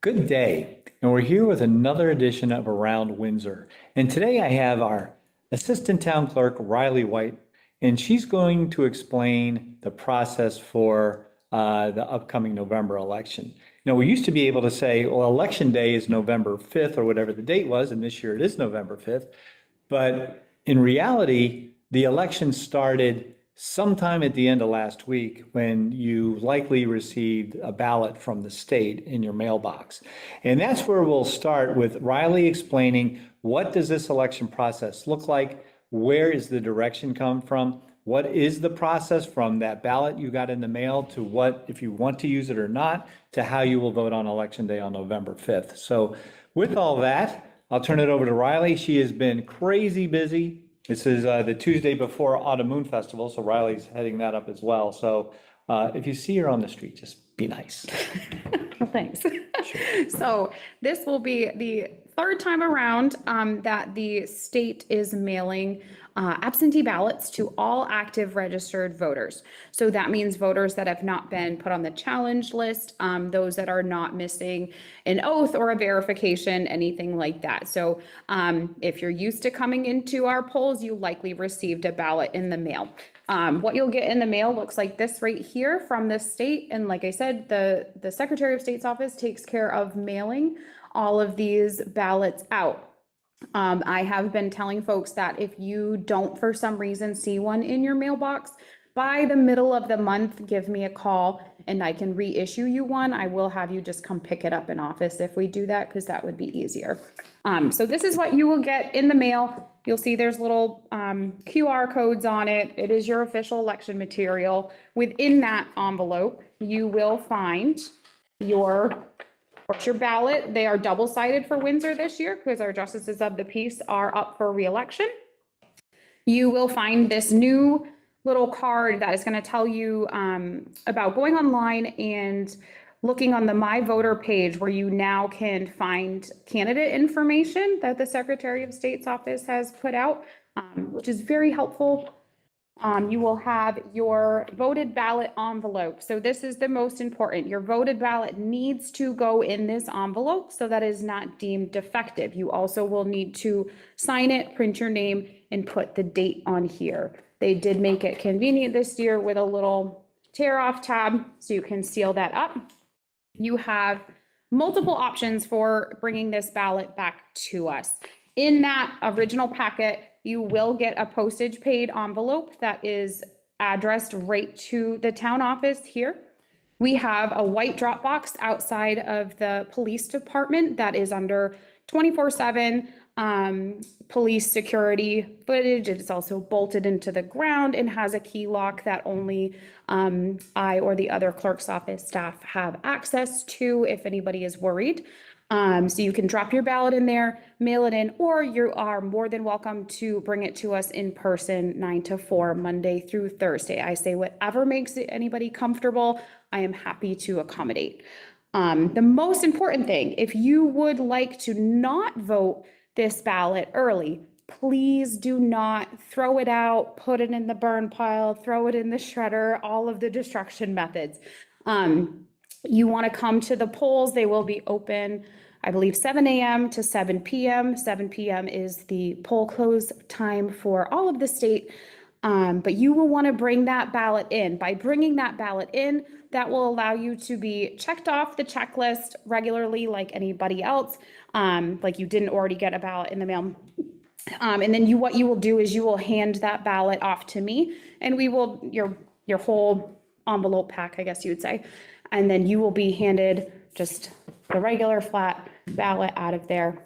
Good day, and we're here with another edition of Around Windsor. And today I have our Assistant Town Clerk, Riley White, and she's going to explain the process for the upcoming November election. We used to be able to say, well, Election Day is November 5th or whatever the date was, and this year it is November 5th. But in reality, the election started sometime at the end of last week when you likely received a ballot from the state in your mailbox. And that's where we'll start with Riley explaining what does this election process look like? Where is the direction come from? What is the process from that ballot you got in the mail to what, if you want to use it or not, to how you will vote on Election Day on November 5th. So with all that, I'll turn it over to Riley. She has been crazy busy. This is the Tuesday before Autumn Moon Festival, so Riley's heading that up as well. So if you see her on the street, just be nice. Well, thanks. Sure. So this will be the third time around that the state is mailing absentee ballots to all active registered voters. So that means voters that have not been put on the challenge list, those that are not missing an oath or a verification, anything like that. So if you're used to coming into our polls, you likely received a ballot in the mail. What you'll get in the mail looks like this right here from the state. And like I said, the Secretary of State's office takes care of mailing all of these ballots out. I have been telling folks that if you don't for some reason see one in your mailbox, by the middle of the month, give me a call and I can reissue you one. I will have you just come pick it up in office if we do that, because that would be easier. So this is what you will get in the mail. You'll see there's little QR codes on it. It is your official election material. Within that envelope, you will find your ballot. They are double-sided for Windsor this year because our justices of the peace are up for re-election. You will find this new little card that is going to tell you about going online and looking on the My Voter page, where you now can find candidate information that the Secretary of State's office has put out, which is very helpful. You will have your voted ballot envelope. So this is the most important. Your voted ballot needs to go in this envelope so that is not deemed defective. You also will need to sign it, print your name, and put the date on here. They did make it convenient this year with a little tear off tab so you can seal that up. You have multiple options for bringing this ballot back to us. In that original packet, you will get a postage paid envelope that is addressed right to the town office here. We have a white drop box outside of the police department that is under 24/7 police security footage. It's also bolted into the ground and has a key lock that only I or the other clerk's office staff have access to if anybody is worried. So you can drop your ballot in there, mail it in, or you are more than welcome to bring it to us in person 9 to 4, Monday through Thursday. I say whatever makes anybody comfortable, I am happy to accommodate. The most important thing, if you would like to not vote this ballot early, please do not throw it out, put it in the burn pile, throw it in the shredder, all of the destruction methods. You want to come to the polls. They will be open, I believe, 7 a.m. to 7 p.m. 7 p.m. is the poll close time for all of the state. But you will want to bring that ballot in. By bringing that ballot in, that will allow you to be checked off the checklist regularly like anybody else, like you didn't already get a ballot in the mail. And then what you will do is you will hand that ballot off to me, and we will, your whole envelope pack, I guess you would say, and then you will be handed just the regular flat ballot out of there.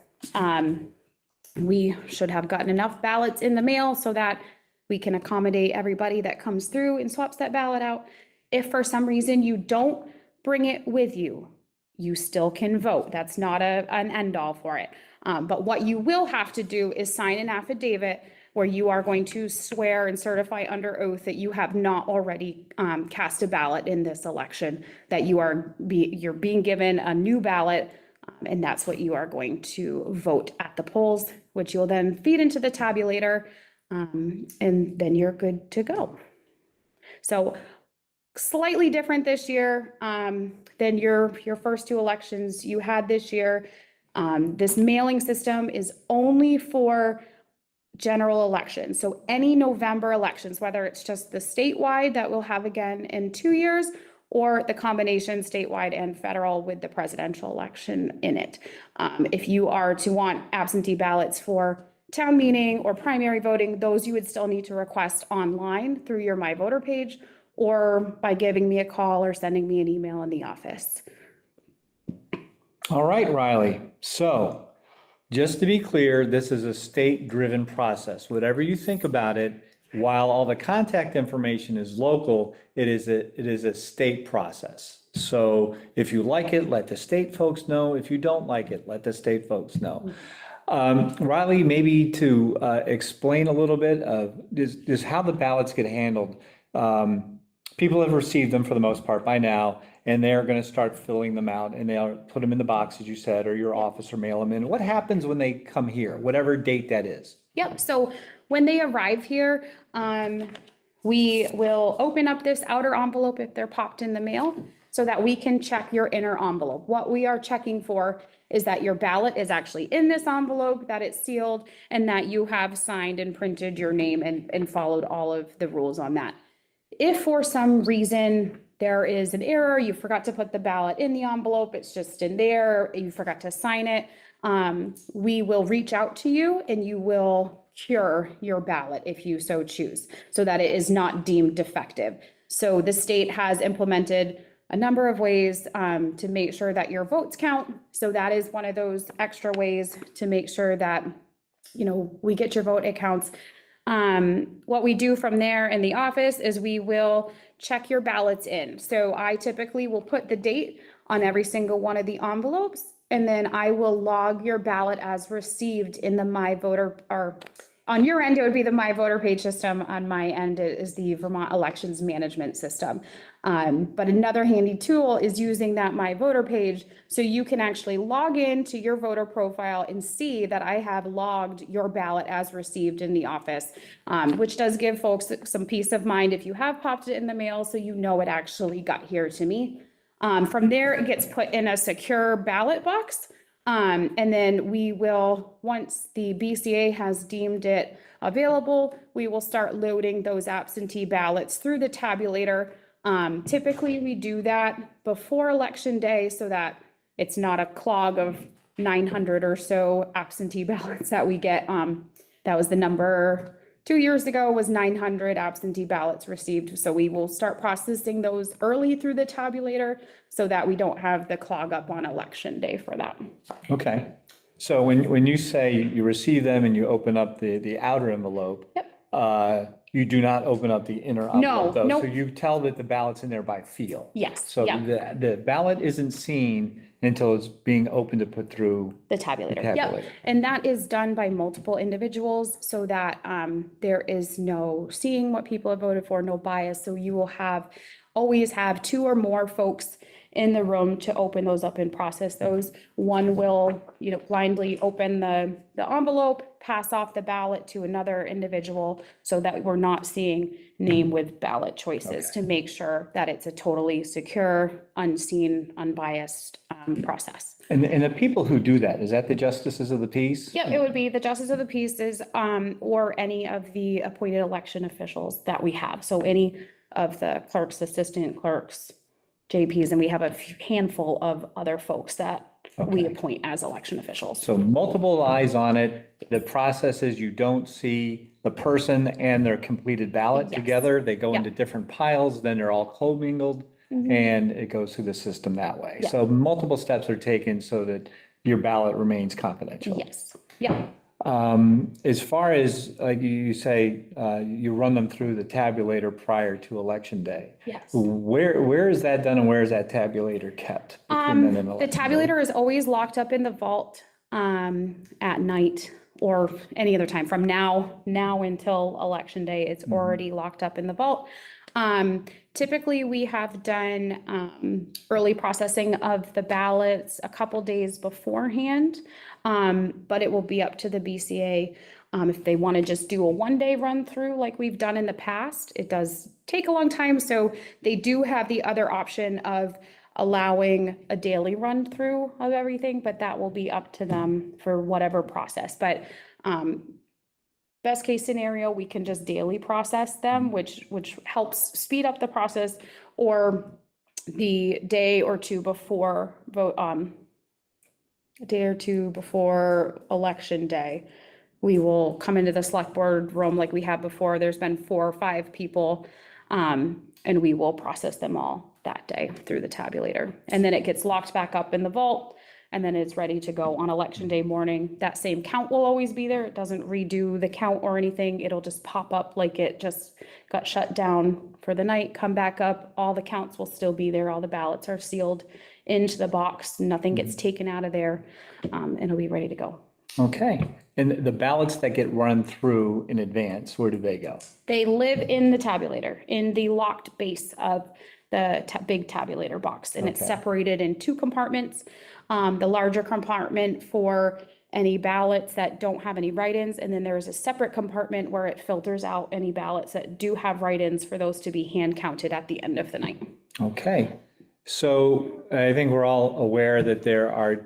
We should have gotten enough ballots in the mail so that we can accommodate everybody that comes through and swaps that ballot out. If for some reason you don't bring it with you, you still can vote. That's not an end all for it. But what you will have to do is sign an affidavit where you are going to swear and certify under oath that you have not already cast a ballot in this election, that you're being given a new ballot, and that's what you are going to vote at the polls, which you'll then feed into the tabulator, and then you're good to go. So slightly different this year. than your first two elections you had this year. This mailing system is only for general elections. So any November elections, whether it's just the statewide that we'll have again in 2 years, or the combination statewide and federal with the presidential election in it. If you are to want absentee ballots for town meeting or primary voting, those you would still need to request online through your My Voter page or by giving me a call or sending me an email in the office. All right, Riley. So just to be clear, this is a state-driven process. Whatever you think about it, while all the contact information is local, it is a state process. So if you like it, let the state folks know. If you don't like it, let the state folks know. Riley, maybe to explain a little bit of just how the ballots get handled. People have received them for the most part by now, and they're going to start filling them out, and they'll put them in the box, as you said, or your office, or mail them in. What happens when they come here, whatever date that is? Yep, so when they arrive here, we will open up this outer envelope if they're popped in the mail so that we can check your inner envelope. What we are checking for is that your ballot is actually in this envelope, that it's sealed, and that you have signed and printed your name and followed all of the rules on that. If for some reason there is an error, you forgot to put the ballot in the envelope, it's just in there, you forgot to sign it, we will reach out to you and you will cure your ballot if you so choose, so that it is not deemed defective. So the state has implemented a number of ways to make sure that your votes count. So that is one of those extra ways to make sure that, you know, we get your vote, it counts. What we do from there in the office is we will check your ballots in. So I typically will put the date on every single one of the envelopes, and then I will log your ballot as received in the My Voter, or on your end, it would be the My Voter page system. On my end, it is the Vermont Elections Management System. But another handy tool is using that My Voter page, so you can actually log in to your voter profile and see that I have logged your ballot as received in the office, which does give folks some peace of mind if you have popped it in the mail, so you know it actually got here to me. From there, it gets put in a secure ballot box. And then we will, once the BCA has deemed it available, we will start loading those absentee ballots through the tabulator. Typically, we do that before Election Day so that it's not a clog of 900 or so absentee ballots that we get. That was the number 2 years ago, was 900 absentee ballots received. So we will start processing those early through the tabulator so that we don't have the clog up on Election Day for that. Okay. So when you say you receive them and you open up the outer envelope, Yep. You do not open up the inner envelope, though. nope. So you tell that the ballot's in there by feel. Yes, So yeah. the ballot isn't seen until it's being opened to put through. The tabulator. The Yep. tabulator. And that is done by multiple individuals so that there is no seeing what people have voted for, no bias. So you will always have 2 or more folks in the room to open those up and process those. One will, you know, blindly open the envelope, pass off the ballot to another individual so that we're not seeing name with ballot choices, to make sure that it's a totally secure, unseen, unbiased process. And the people who do that, is that the justices of the peace? Yep, it would be the justice of the peace or any of the appointed election officials that we have. So any of the clerks, assistant clerks, JPs, and we have a handful of other folks that we appoint as election officials. So multiple eyes on it. The process is you don't see the person and their completed ballot Yes. together. They go Yeah. into different piles, then they're all commingled, and it goes through the system that way. Yeah. So multiple steps are taken so that your ballot remains confidential. Yes, yeah. As far as, like you say, you run them through the tabulator prior to Election Day. Yes. Where is that done and where is that tabulator kept? between then and The Election Day? tabulator is always locked up in the vault at night or any other time. From now until Election Day, it's already locked up in the vault. Typically, we have done early processing of the ballots a couple days beforehand, but it will be up to the BCA if they want to just do a one-day run through like we've done in the past. It does take a long time, so they do have the other option of allowing a daily run through of everything, but that will be up to them for whatever process. But best case scenario, we can just daily process them, which helps speed up the process, or the day or two before a day or two before election day, we will come into the select board room like we have before. There's been 4 or 5 people, and we will process them all that day through the tabulator. And then it gets locked back up in the vault, and then it's ready to go on election day morning. That same count will always be there. It doesn't redo the count or anything. It'll just pop up like it just got shut down for the night, come back up. All the counts will still be there. All the ballots are sealed into the box. Nothing gets taken out of there, and it'll be ready to go. Okay. And the ballots that get run through in advance, where do they go? They live in the tabulator, in the locked base of the big tabulator box, and it's Okay. separated in 2 compartments. The larger compartment for any ballots that don't have any write-ins, and then there's a separate compartment where it filters out any ballots that do have write-ins for those to be hand counted at the end of the night. Okay. So I think we're all aware that there are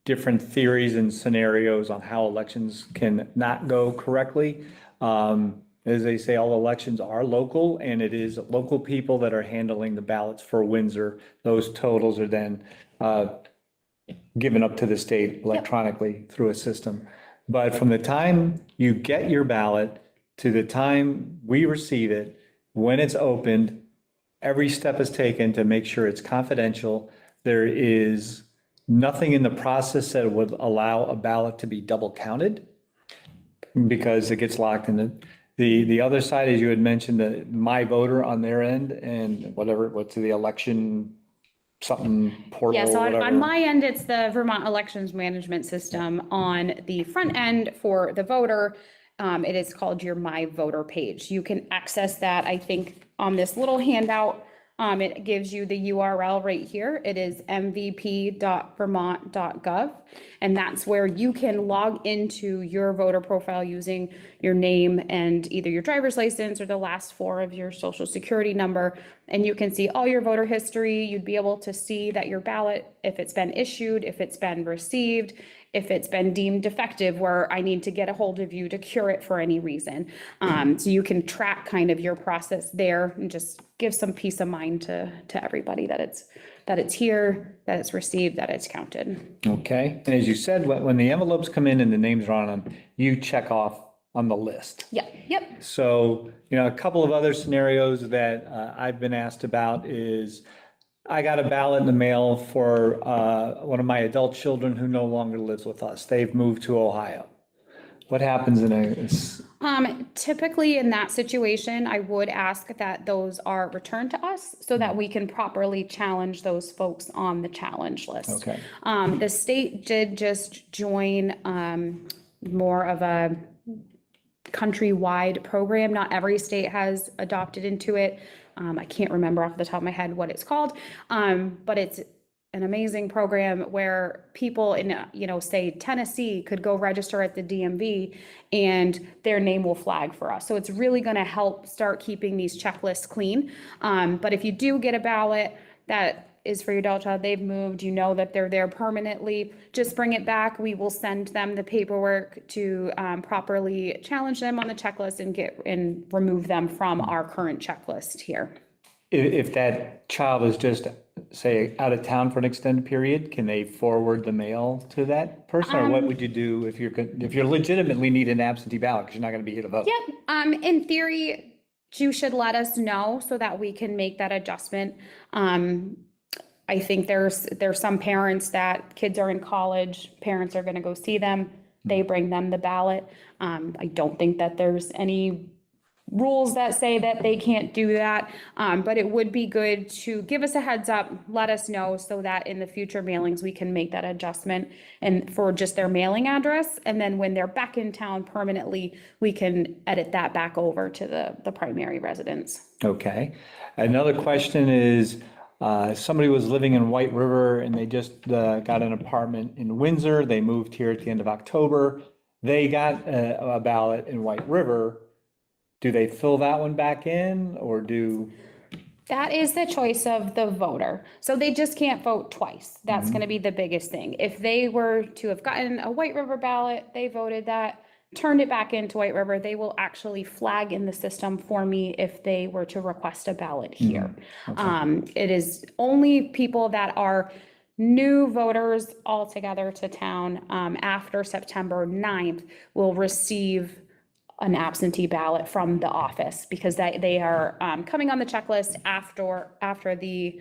different theories and scenarios on how elections can not go correctly. As they say, all elections are local, and it is local people that are handling the ballots for Windsor. Those totals are then given up to the state electronically through a system. But from the time you get your ballot to the time we receive it, when it's opened, every step is taken to make sure it's confidential. There is nothing in the process that would allow a ballot to be double counted because it gets locked in. The other side, as you had mentioned, the My Voter on their end and what's the election something portal, Yeah, so whatever. on my end, it's the Vermont Elections Management System. On the front end for the voter, it is called your My Voter page. You can access that, I think, on this little handout. It gives you the URL right here. It is mvp.vermont.gov. And that's where you can log into your voter profile using your name and either your driver's license or the last 4 of your social security number. And you can see all your voter history. You'd be able to see that your ballot, if it's been issued, if it's been received, if it's been deemed defective, where I need to get a hold of you to cure it for any reason. So you can track kind of your process there and just give some peace of mind to everybody that it's here, that it's received, that it's counted. Okay. And as you said, when the envelopes come in and the names are on them, you check off on the list. Yeah, yep. So, a couple of other scenarios that I've been asked about is I got a ballot in the mail for one of my adult children who no longer lives with us. They've moved to Ohio. What happens in a? Typically in that situation, I would ask that those are returned to us so that we can properly challenge those folks on the challenge list. Okay. The state did just join more of a countrywide program. Not every state has adopted into it. I can't remember off the top of my head what it's called, but it's an amazing program where people in, say Tennessee could go register at the DMV and their name will flag for us. So it's really going to help start keeping these checklists clean. But if you do get a ballot that is for your adult child, they've moved, that they're there permanently, just bring it back. We will send them the paperwork to properly challenge them on the checklist and remove them from our current checklist here. If that child is just, say, out of town for an extended period, can they forward the mail to that person? Or what would you do if you're legitimately need an absentee ballot because you're not going to be here to vote? Yep. In theory, you should let us know so that we can make that adjustment. I think there's some parents that kids are in college, parents are going to go see them, they bring them the ballot. I don't think that there's any rules that say that they can't do that, but it would be good to give us a heads up, let us know so that in the future mailings, we can make that adjustment and for just their mailing address. And then when they're back in town permanently, we can edit that back over to the primary residence. Okay. Another question is, somebody was living in White River and they just got an apartment in Windsor. They moved here at the end of October. They got a ballot in White River. Do they fill that one back in or do? That is the choice of the voter. So they just can't vote twice. That's going to be the biggest thing. If they were to have gotten a White River ballot, they voted that, turned it back into White River, they will actually flag in the system for me if they were to request a ballot here. It is only people that are new voters altogether to town after September 9th will receive an absentee ballot from the office because they are coming on the checklist after the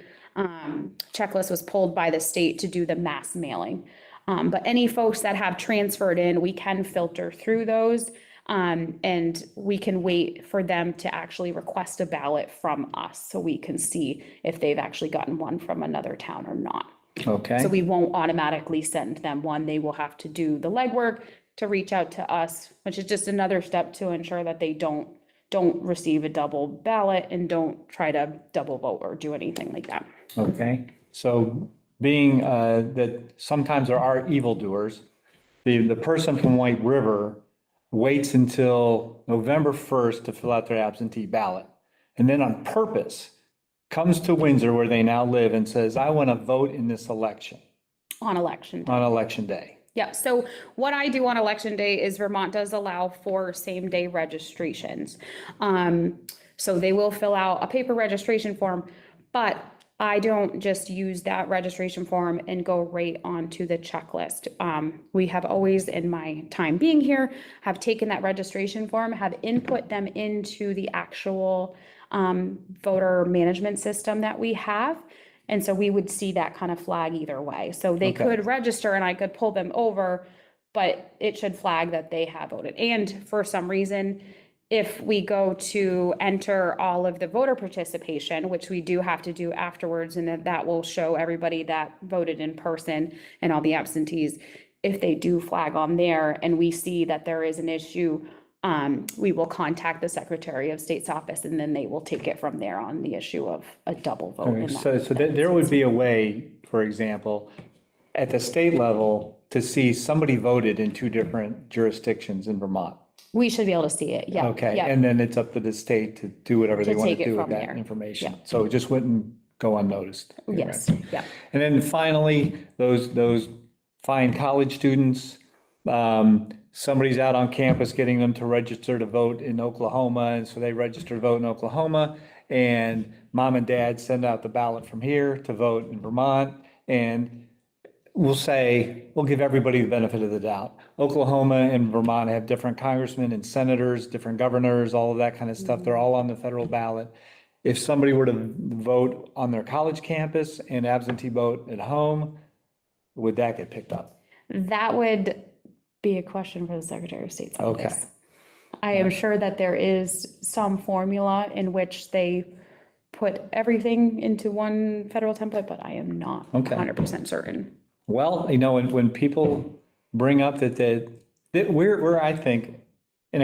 checklist was pulled by the state to do the mass mailing. But any folks that have transferred in, we can filter through those and we can wait for them to actually request a ballot from us so we can see if they've actually gotten one from another town or not. Okay. So we won't automatically send them one. They will have to do the legwork to reach out to us, which is just another step to ensure that they don't receive a double ballot and don't try to double vote or do anything like that. Okay. So being that sometimes there are evildoers, the person from White River waits until November 1st to fill out their absentee ballot. And then on purpose comes to Windsor where they now live and says, I want to vote in this election. On election day. On election day. Yeah, so what I do on election day is Vermont does allow for same day registrations. So they will fill out a paper registration form, but I don't just use that registration form and go right onto the checklist. We have always, in my time being here, have taken that registration form, have input them into the actual voter management system that we have. And so we would see that kind of flag either way. So they could register and I could pull them over, but it should flag that they have voted. And for some reason, if we go to enter all of the voter participation, which we do have to do afterwards, and that will show everybody that voted in person and all the absentees, if they do flag on there and we see that there is an issue, we will contact the Secretary of State's office and then they will take it from there on the issue of a double vote. In that So there would be a way, for example, at the state level to see somebody voted in two different jurisdictions in Vermont. We should be able to see it, yeah. Okay, yeah. and then it's up to the state to do whatever they want take to it do with from that there. information. Yeah. So it just wouldn't go unnoticed. Yes, Right. yeah. And then finally, those fine college students, somebody's out on campus getting them to register to vote in Oklahoma, and so they register to vote in Oklahoma, and mom and dad send out the ballot from here to vote in Vermont, and we'll give everybody the benefit of the doubt. Oklahoma and Vermont have different congressmen and senators, different governors, all of that kind of stuff. They're all on the federal ballot. If somebody were to vote on their college campus and absentee vote at home, would that get picked up? That would be a question for the Secretary of State's office. Okay. I am sure that there is some formula in which they put everything into one federal template, but I am not 100% certain. Well, when people bring up that we're, I think, in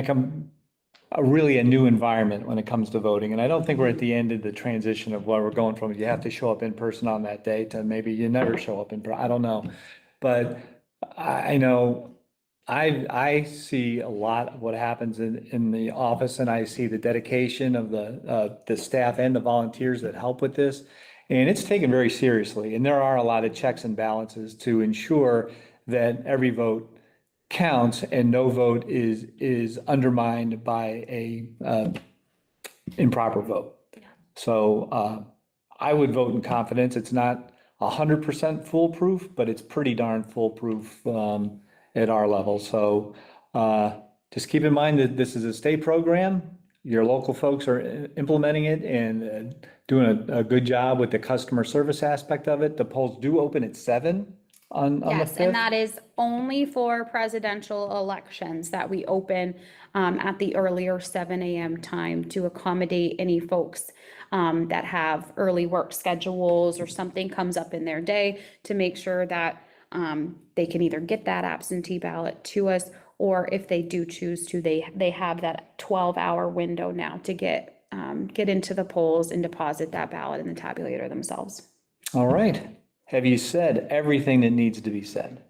a really a new environment when it comes to voting. And I don't think we're at the end of the transition of where we're going from, you have to show up in person on that day to maybe you never show up in person. I don't know. But I know I see a lot of what happens in the office, and I see the dedication of the staff and the volunteers that help with this. And it's taken very seriously. And there are a lot of checks and balances to ensure that every vote counts and no vote is undermined by a improper vote. So I would vote in confidence. It's not 100% foolproof, but it's pretty darn foolproof at our level. So just keep in mind that this is a state program. Your local folks are implementing it and doing a good job with the customer service aspect of it. The polls do open at 7 on the 5th. Yes, and that is only for presidential elections that we open at the earlier 7 a.m. time to accommodate any folks that have early work schedules or something comes up in their day to make sure that they can either get that absentee ballot to us, or if they do choose to, they have that 12-hour window now to get into the polls and deposit that ballot in the tabulator themselves. All right. Have you said everything that needs to be said?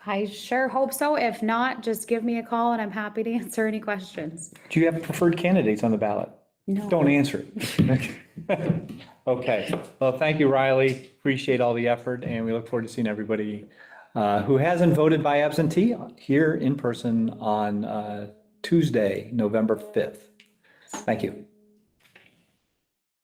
I sure hope so. If not, just give me a call and I'm happy to answer any questions. Do you have preferred candidates on the ballot? No. Don't answer it. Okay, well, thank you, Riley. Appreciate all the effort, and we look forward to seeing everybody who hasn't voted by absentee here in person on Tuesday, November 5th. Thank you.